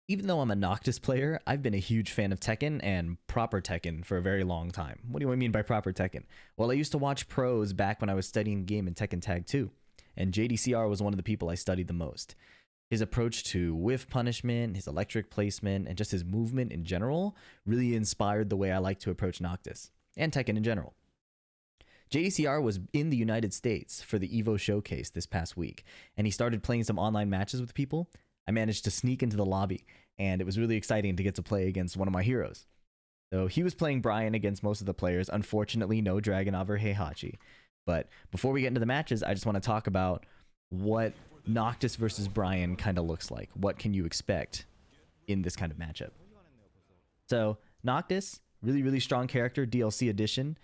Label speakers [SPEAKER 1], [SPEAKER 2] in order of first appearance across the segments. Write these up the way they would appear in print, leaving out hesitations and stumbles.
[SPEAKER 1] Even though I'm a Noctis player, I've been a huge fan of Tekken and proper Tekken for a very long time. What do I mean by proper Tekken? Well, I used to watch pros back when I was studying the game in Tekken Tag 2, and Jdcr was one of the people I studied the most. His approach to whiff punishment, his electric placement, and just his movement in general really inspired the way I like to approach Noctis, and Tekken in general. Jdcr was in the United States for the EVO showcase this past week, and he started playing some online matches with people. I managed to sneak into the lobby, and it was really exciting to get to play against one of my heroes. So he was playing Bryan against most of the players. Unfortunately, no Dragunov or Heihachi. But before we get into the matches, I just want to talk about what Noctis versus Bryan kind of looks like. What can you expect in this kind of matchup? So Noctis, really, really strong character, DLC edition.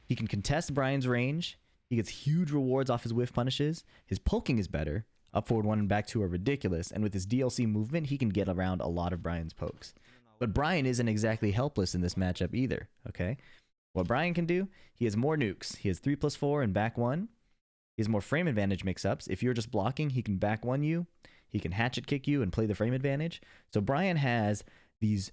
[SPEAKER 1] He can contest Bryan's range. He gets huge rewards off his whiff punishes. His poking is better. Up forward 1 and back 2 are ridiculous, and with his DLC movement, he can get around a lot of Bryan's pokes. But Bryan isn't exactly helpless in this matchup either, okay? What Bryan can do, he has more nukes. He has 3+4 and back 1. He has more frame advantage mix-ups. If you're just blocking, he can back 1 you. He can hatchet kick you and play the frame advantage. So Bryan has these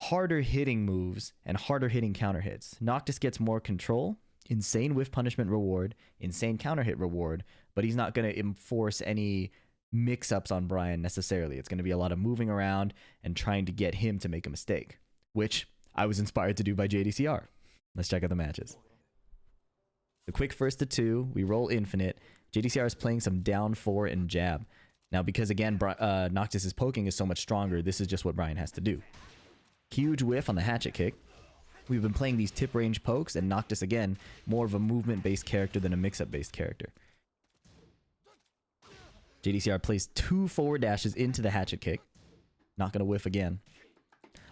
[SPEAKER 1] harder hitting moves and harder hitting counter hits. Noctis gets more control, insane whiff punishment reward, insane counter hit reward, but he's not going to enforce any mix-ups on Bryan necessarily. It's going to be a lot of moving around and trying to get him to make a mistake, which I was inspired to do by Jdcr. Let's check out the matches. The quick first to 2, we roll infinite. Jdcr is playing some down 4 and jab. Now, because again, Noctis' poking is so much stronger, this is just what Bryan has to do. Huge whiff on the hatchet kick. We've been playing these tip range pokes, and Noctis, again, more of a movement-based character than a mix-up-based character. Jdcr plays 2 forward dashes into the hatchet kick. Not going to whiff again.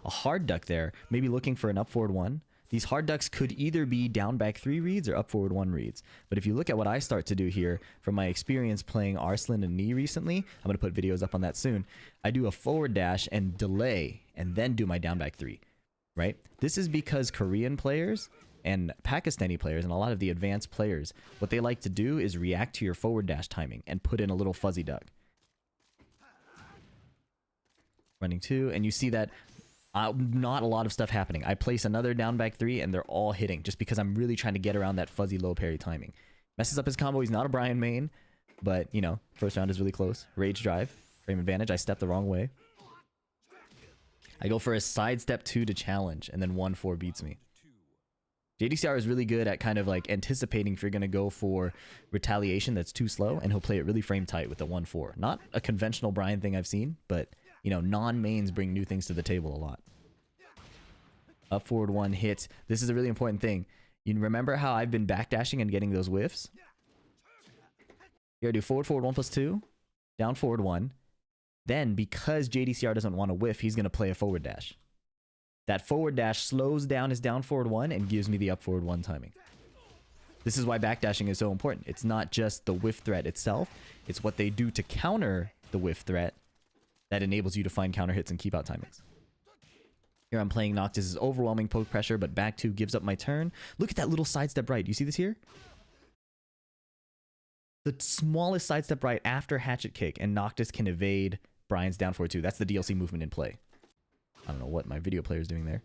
[SPEAKER 1] A hard duck there, maybe looking for an up forward 1. These hard ducks could either be down back 3 reads or up forward 1 reads. But if you look at what I start to do here, from my experience playing Arslan and Knee recently, I'm going to put videos up on that soon, I do a forward dash and delay, and then do my down back 3. Right? This is because Korean players and Pakistani players and a lot of the advanced players, what they like to do is react to your forward dash timing and put in a little fuzzy duck. Running 2, and you see that not a lot of stuff happening. I place another down back 3 and they're all hitting just because I'm really trying to get around that fuzzy low parry timing. Messes up his combo. He's not a Bryan main, but you know, first round is really close. Rage drive, frame advantage. I step the wrong way. I go for a sidestep 2 to challenge, and then 1-4 beats me. Jdcr is really good at kind of like anticipating if you're going to go for retaliation that's too slow, and he'll play it really frame tight with the 1-4. Not a conventional Bryan thing I've seen, but you know, non-mains bring new things to the table a lot. Up forward 1 hits. This is a really important thing. You remember how I've been backdashing and getting those whiffs? Here I do forward 1+2, down forward 1. Then, because Jdcr doesn't want to whiff, he's going to play a forward dash. That forward dash slows down his down forward 1 and gives me the up forward 1 timing. This is why backdashing is so important. It's not just the whiff threat itself. It's what they do to counter the whiff threat that enables you to find counter hits and keep out timings. Here I'm playing Noctis' overwhelming poke pressure, but back 2 gives up my turn. Look at that little sidestep right. You see this here? The smallest sidestep right after hatchet kick, and Noctis can evade Bryan's down forward 2. That's the DLC movement in play. I don't know what my video player is doing there.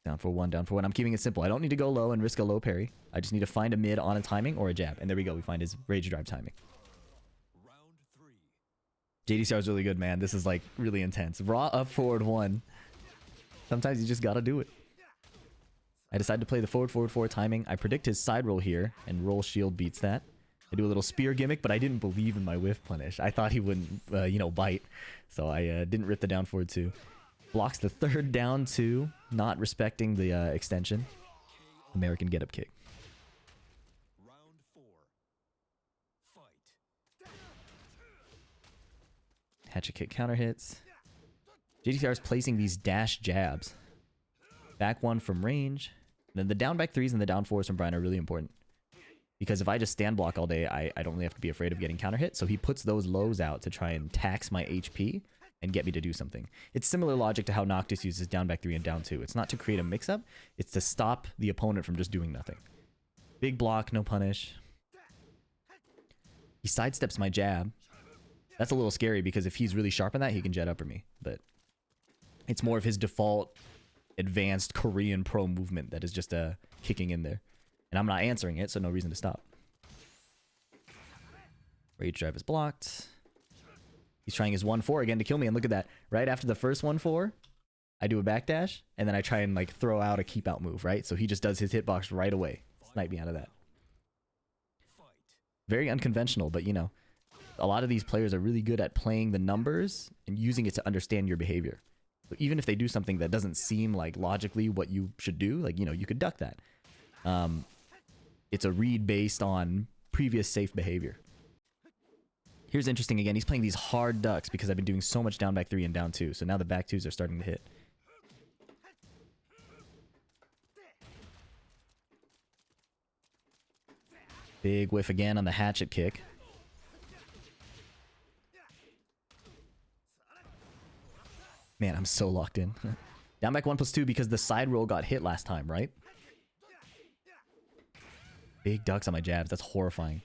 [SPEAKER 1] Down for 1, down for 1. I'm keeping it simple. I don't need to go low and risk a low parry. I just need to find a mid on a timing or a jab. And there we go. We find his rage drive timing. Jdcr is really good, man. This is like really intense. Raw up forward 1. Sometimes you just gotta do it. I decide to play the forward 4 timing. I predict his side roll here, and roll shield beats that. I do a little spear gimmick, but I didn't believe in my whiff punish. I thought he wouldn't, you know, bite. So I didn't rip the down forward 2. Blocks the 3rd down 2, not respecting the extension. American get up kick.
[SPEAKER 2] Round 4. Fight.
[SPEAKER 1] Hatchet kick counter hits. Jdcr is placing these dash jabs. Back 1 from range. And then the down back 3s and the down 4s from Bryan are really important. Because if I just stand block all day, I don't really have to be afraid of getting counter hit. So he puts those lows out to try and tax my HP and get me to do something. It's similar logic to how Noctis uses down back 3 and down 2. It's not to create a mix-up. It's to stop the opponent from just doing nothing. Big block, no punish. He sidesteps my jab. That's a little scary because if he's really sharp on that, he can jet upper me. But it's more of his default advanced Korean pro movement that is just kicking in there. And I'm not answering it, so no reason to stop. Rage drive is blocked. He's trying his 1-4 again to kill me, and look at that. Right after the first 1-4, I do a backdash, and then I try and like throw out a keep out move, right? So he just does his hitbox right away. Snipe me out of that. Very unconventional, but you know, a lot of these players are really good at playing the numbers and using it to understand your behavior. So even if they do something that doesn't seem like logically what you should do, like, you know, you could duck that. It's a read based on previous safe behavior. Here's interesting again. He's playing these hard ducks because I've been doing so much down back 3 and down 2. So now the back 2s are starting to hit. Big whiff again on the hatchet kick. Man, I'm so locked in. Down back 1+2 because the side roll got hit last time, right? Big ducks on my jabs. That's horrifying.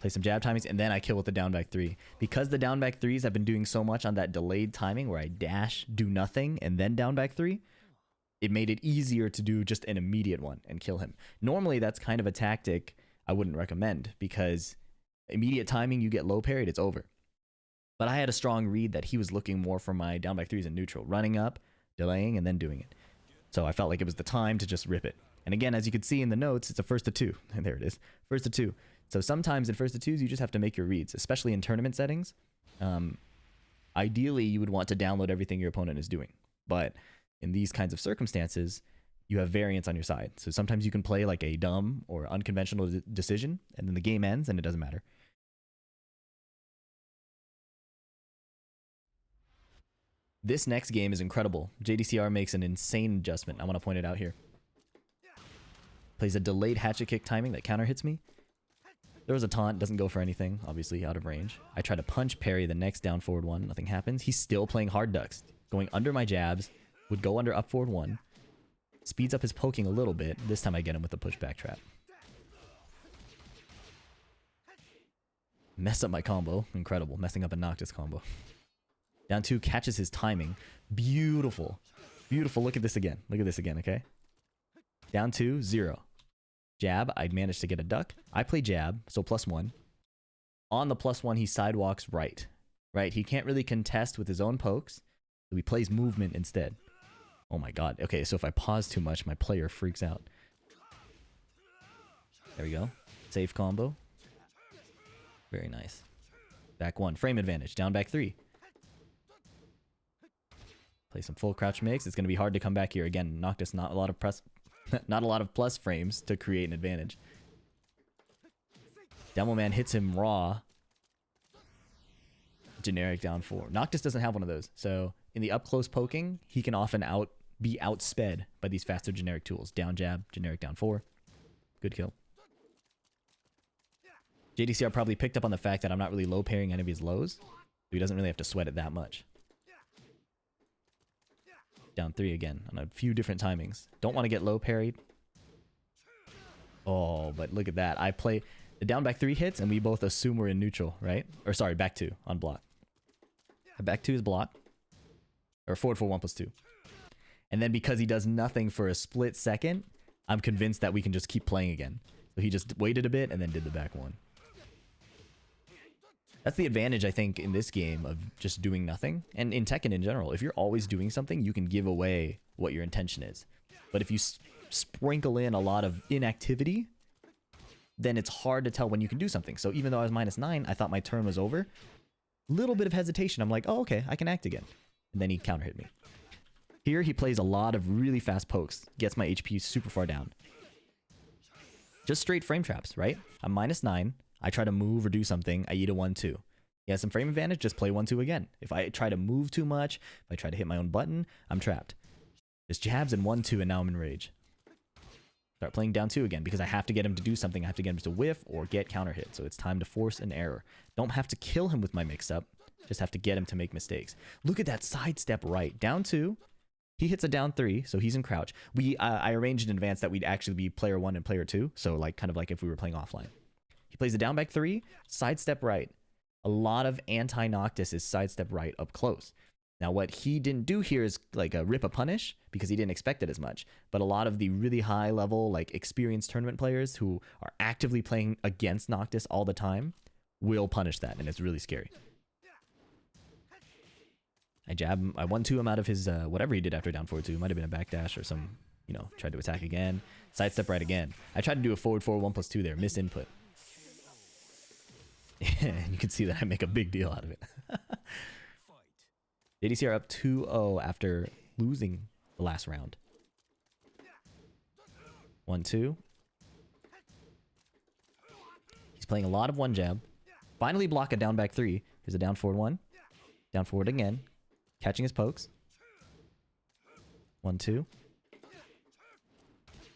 [SPEAKER 1] Play some jab timings, and then I kill with the down back 3. Because the down back 3s I've been doing so much on that delayed timing where I dash, do nothing, and then down back 3, it made it easier to do just an immediate one and kill him. Normally, that's kind of a tactic I wouldn't recommend because immediate timing, you get low parried, it's over. But I had a strong read that he was looking more for my down back 3s in neutral, running up, delaying, and then doing it. So I felt like it was the time to just rip it. And again, as you can see in the notes, it's a first to 2. And there it is, first to 2. So sometimes in first to 2s, you just have to make your reads, especially in tournament settings. Ideally, you would want to download everything your opponent is doing. But in these kinds of circumstances, you have variance on your side. So sometimes you can play like a dumb or unconventional decision, and then the game ends and it doesn't matter. This next game is incredible. Jdcr makes an insane adjustment. I want to point it out here. Plays a delayed hatchet kick timing that counter hits me. There was a taunt, doesn't go for anything, obviously out of range. I try to punch parry the next down forward 1, nothing happens. He's still playing hard ducks, going under my jabs, would go under up forward 1. Speeds up his poking a little bit. This time I get him with a pushback trap. Mess up my combo. Incredible. Messing up a Noctis combo. Down 2 catches his timing. Beautiful. Beautiful. Look at this again. Look at this again, okay? Down 2, 0. Jab, I managed to get a duck. I play jab, so +1. On the +1, he sidewalks right. Right? He can't really contest with his own pokes, so he plays movement instead. Oh my god. Okay, so if I pause too much, my player freaks out. There we go. Safe combo. Very nice. Back 1. Frame advantage. Down back 3. Play some full crouch mix. It's going to be hard to come back here. Again, Noctis, not a lot of not a lot of plus frames to create an advantage. Demo Man hits him raw. Generic down 4. Noctis doesn't have one of those. So in the up close poking, he can often be outsped by these faster generic tools. Down jab, generic down 4. Good kill. Jdcr probably picked up on the fact that I'm not really low parrying any of his lows. So he doesn't really have to sweat it that much. Down 3 again on a few different timings. Don't want to get low parried. Oh, but look at that. I play the down back 3 hits and we both assume we're in neutral, right? Or sorry, back 2 on block. Back 2 is block. Or forward for 1+2. And then because he does nothing for a split second, I'm convinced that we can just keep playing again. So he just waited a bit and then did the back 1. That's the advantage, I think, in this game of just doing nothing. And in Tekken in general, if you're always doing something, you can give away what your intention is. But if you sprinkle in a lot of inactivity, then it's hard to tell when you can do something. So even though I was -9, I thought my turn was over. Little bit of hesitation. I'm like, oh, okay, I can act again. And then he counter hit me. Here, he plays a lot of really fast pokes. Gets my HP super far down. Just straight frame traps, right? I'm -9. I try to move or do something, I eat a 1-2. He has some frame advantage, just play 1-2 again. If I try to move too much, if I try to hit my own button, I'm trapped. Just jabs and 1-2 and now I'm in rage. Start playing down 2 again because I have to get him to do something. I have to get him to whiff or get counter hit. So it's time to force an error. Don't have to kill him with my mix-up, just have to get him to make mistakes. Look at that sidestep right. Down 2. He hits a down 3, so he's in crouch. I arranged in advance that we'd actually be player 1 and player 2. So like kind of like if we were playing offline. He plays the down back 3, sidestep right. A lot of anti-Noctis is sidestep right up close. Now, what he didn't do here is like a rip a punish because he didn't expect it as much. But a lot of the really high level, like experienced tournament players who are actively playing against Noctis all the time will punish that, and it's really scary. I 1-2 him out of his whatever he did after down forward 2. Might have been a backdash or some, you know, tried to attack again. Sidestep right again. I tried to do a forward 1+2 there. Missed input. And you can see that I make a big deal out of it. Jdcr up 2-0 after losing the last round. 1-2. He's playing a lot of one jab. Finally block a down back 3. Here's a down forward 1. Down forward again. Catching his pokes. 1-2.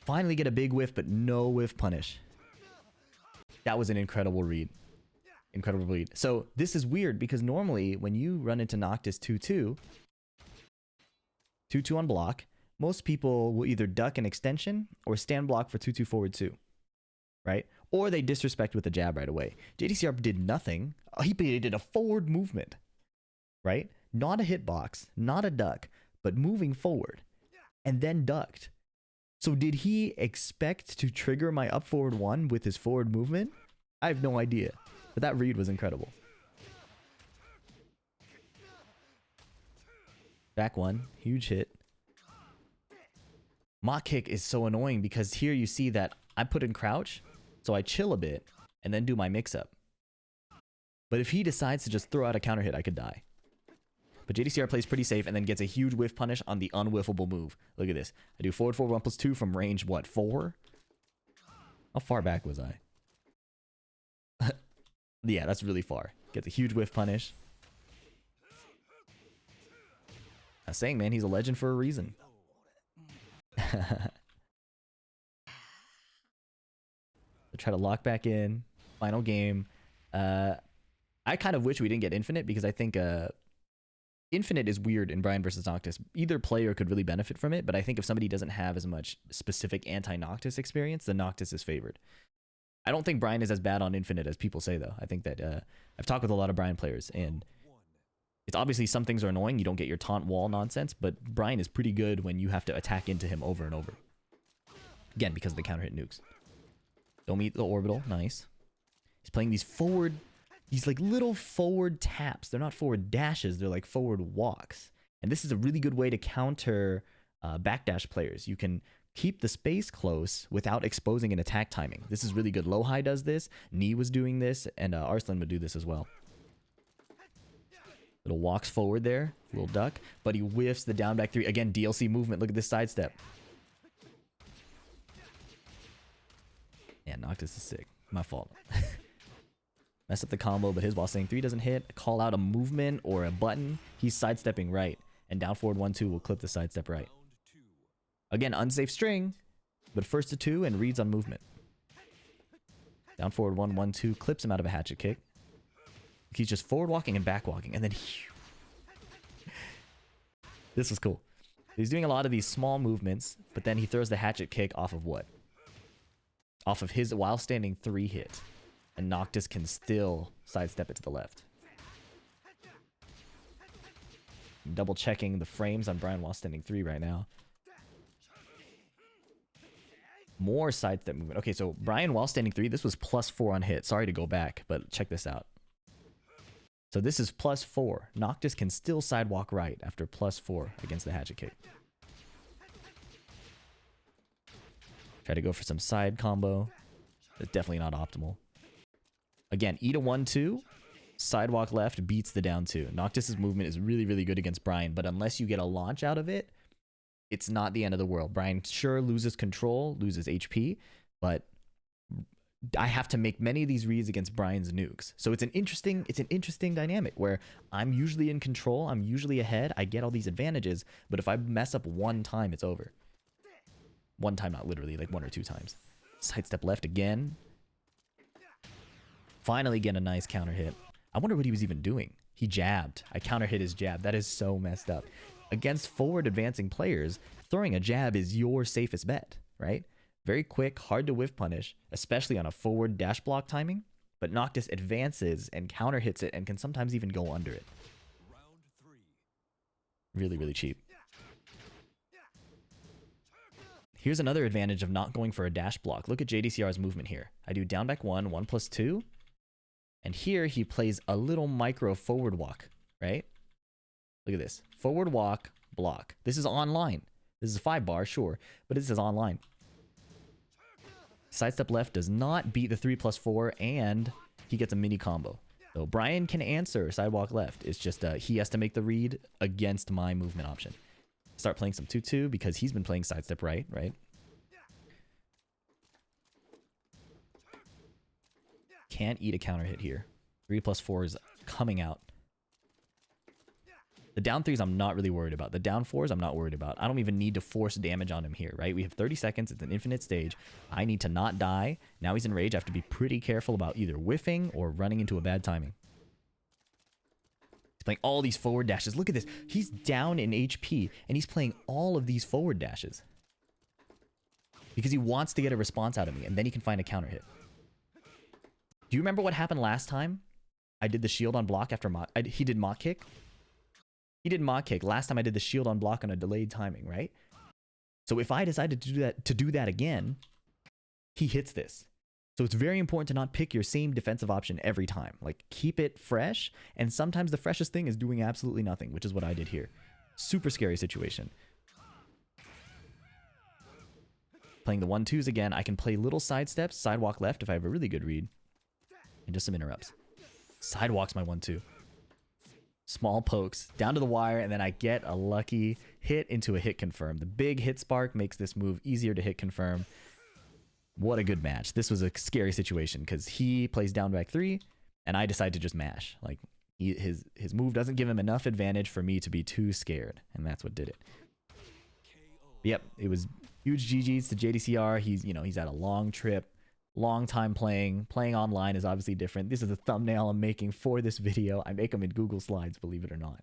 [SPEAKER 1] Finally get a big whiff, but no whiff punish. That was an incredible read. Incredible read. So this is weird because normally when you run into Noctis 2-2, 2-2 on block, most people will either duck an extension or stand block for 2-2 forward 2. Right? Or they disrespect with the jab right away. Jdcr did nothing. He did a forward movement. Right? Not a hitbox, not a duck, but moving forward. And then ducked. So did he expect to trigger my up forward 1 with his forward movement? I have no idea. But that read was incredible. Back 1. Huge hit. Mock kick is so annoying because here you see that I put in crouch, so I chill a bit, and then do my mix-up. But if he decides to just throw out a counter hit, I could die. But Jdcr plays pretty safe and then gets a huge whiff punish on the unwhiffable move. Look at this. I do forward 1+2 from range, what, 4? How far back was I? Yeah, that's really far. Gets a huge whiff punish. I was saying, man, he's a legend for a reason. Try to lock back in. Final game. I kind of wish we didn't get Infinite because I think Infinite is weird in Bryan versus Noctis. Either player could really benefit from it, but I think if somebody doesn't have as much specific anti-Noctis experience, then Noctis is favored. I don't think Bryan is as bad on Infinite as people say, though. I think that I've talked with a lot of Bryan players, and it's obviously some things are annoying. You don't get your taunt wall nonsense, but Bryan is pretty good when you have to attack into him over and over. Again, because of the counter hit nukes. Don't meet the orbital. Nice. He's playing these forward, these like little forward taps. They're not forward dashes. They're like forward walks. And this is a really good way to counter backdash players. You can keep the space close without exposing an attack timing. This is really good. Low-High does this. Knee was doing this. And Arslan would do this as well. Little walks forward there. Little duck. But he whiffs the down back 3. Again, DLC movement. Look at this sidestep. Yeah, Noctis is sick. My fault. Mess up the combo, but his while saying 3 doesn't hit. Call out a movement or a button. He's sidestepping right. And down forward 1-2 will clip the sidestep right. Again, unsafe string, but first to 2 and reads on movement. Down forward 1-1-2 clips him out of a hatchet kick. He's just forward walking and back walking, and then this was cool. He's doing a lot of these small movements, but then he throws the hatchet kick off of what? Off of his while standing 3 hit, and Noctis can still sidestep it to the left. I'm double checking the frames on Bryan while standing 3 right now. More sidestep movement. Okay, so Bryan while standing 3, this was +4 on hit. Sorry to go back, but check this out. So this is +4. Noctis can still sidewalk right after +4 against the hatchet kick. Try to go for some side combo. It's definitely not optimal. Again, eat a 1-2. Sidewalk left beats the down 2. Noctis's movement is really, really good against Bryan, but unless you get a launch out of it, it's not the end of the world. Bryan sure loses control, loses HP, but I have to make many of these reads against Bryan's nukes. So it's an interesting dynamic where I'm usually in control, I'm usually ahead, I get all these advantages, but if I mess up one time, it's over. One time, not literally, like 1 or 2 times. Sidestep left again. Finally get a nice counter hit. I wonder what he was even doing. He jabbed. I counter hit his jab. That is so messed up. Against forward advancing players, throwing a jab is your safest bet, right? Very quick, hard to whiff punish, especially on a forward dash block timing. but Noctis advances and counter hits it and can sometimes even go under it.
[SPEAKER 2] Round 3.
[SPEAKER 1] Really, really cheap. Here's another advantage of not going for a dash block. Look at JDCR's movement here. I do down back 1, 1+2. And here he plays a little micro forward walk, right? Look at this. Forward walk, block. This is online. This is a 5-bar, sure, but this is online. Sidestep left does not beat the 3+4, and he gets a mini combo. So Bryan can answer sidewalk left. It's just he has to make the read against my movement option. Start playing some 2-2 because he's been playing sidestep right? Can't eat a counter hit here. 3+4 is coming out. The down 3s I'm not really worried about. The down 4s I'm not worried about. I don't even need to force damage on him here, right? We have 30 seconds. It's an infinite stage. I need to not die. Now he's in rage. I have to be pretty careful about either whiffing or running into a bad timing. He's playing all these forward dashes. Look at this. He's down in HP, and he's playing all of these forward dashes. Because he wants to get a response out of me, and then he can find a counter hit. Do you remember what happened last time? I did the shield on block after he did mock kick. He did mock kick. Last time I did the shield on block on a delayed timing, right? So if I decided to do that again, he hits this. So it's very important to not pick your same defensive option every time. Like, keep it fresh, and sometimes the freshest thing is doing absolutely nothing, which is what I did here. Super scary situation. Playing the 1-2s again, I can play little side steps, sidewalk left if I have a really good read, and just some interrupts. Sidewalks my 1-2. Small pokes down to the wire, and then I get a lucky hit into a hit confirm. The big hit spark makes this move easier to hit confirm. What a good match. This was a scary situation because he plays down back 3, and I decide to just mash. Like, his move doesn't give him enough advantage for me to be too scared, and that's what did it. Yep, it was huge GGs to JDCR. He's had a long trip. Long time playing online is obviously different. This is the thumbnail I'm making for this video. I make them in Google Slides, believe it or not.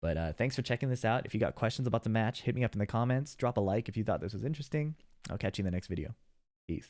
[SPEAKER 1] But thanks for checking this out. If you got questions about the match, hit me up in the comments. Drop a like if you thought this was interesting. I'll catch you in the next video. Peace.